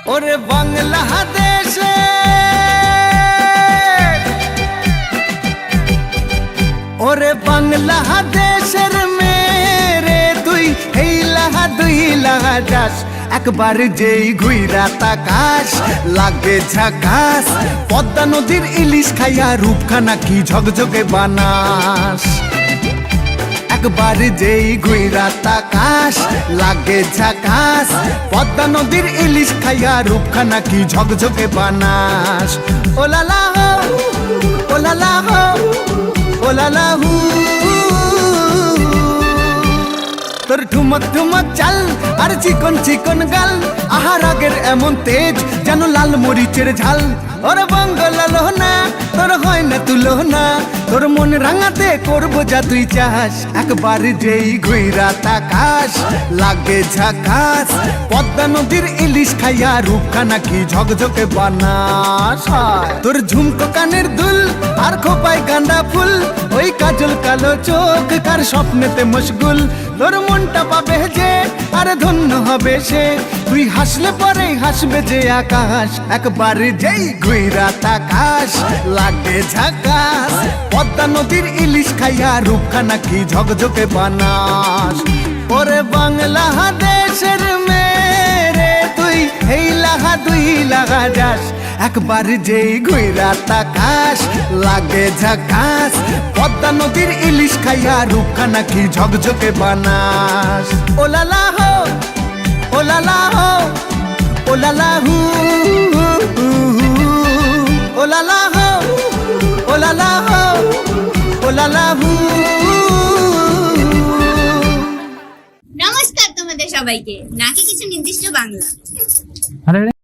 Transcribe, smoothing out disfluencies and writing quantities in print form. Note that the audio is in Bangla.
ওরে বাংলাদেশে ওরে বাংলাদেশের মেরে তুই হেইলা দুই লাগা যাস একবার যেই ঘুইরা তাকাস লাগে ঝাকাস পদ্মা নদীর ইলিশ খাইয়া রূপখানা কি ঝকঝকে বানাস একবার যেই ঘুইরা তাকাস লাগে ঝাকাস পদ্মা নদীর ইলিশ খাইয়া রূপখানা কি ঝকঝকে বানাস ওলালা হো ওলালা হো ওলালা হু তোর ঠুমক ঠুমক চাল আর চিকন চিকন গাল আহার আগের এমন তেজ যেন লাল মরিচের ঝাল ওর বঙ্গলালো না তোর হয় না তুলো না তোর মন রাঙাতে করবো যা তুই চাস একবার যেই ঘুইরা তাকাস লাগে ঝাকাস পদ্মা নদীর ইলিশ খাইয়া রূপখানা কি ঝকঝকে বানাস তোর ঝুমকো কানের দুল আর খোপায় গাঁদা ফুল ওই কাজল কালো চোখ কার স্বপ্নেতে মশগুল তোর মনটা পাবে যে আর ধন্য হবে সে তুই হাসলে পরে হাসবে যে আকাশ একবার যেই ঘুইরা তাকাস লাগে ঝাকাস পদ্মা নদীর ইলিশ খাইয়া রূপখানা কি ঝকঝকে বানাস ওরে বাংলাদেশের মেরে তুই এই লাগা দুই লাগা যাস একবার যেই ঘুইরা তাকাস লাগে ঝাকাস পদ্মা নদীর ইলিশ খাইয়া রূপখানা কি ঝকঝকে বানাস ওলালা হো ওলালা হো ওলালা হু ওলালা হো ওলালা হো ওলালা হু। নমস্কার তোমাদের সবাইকে। নাকি কিছু নির্দিষ্ট বাংলা। আরে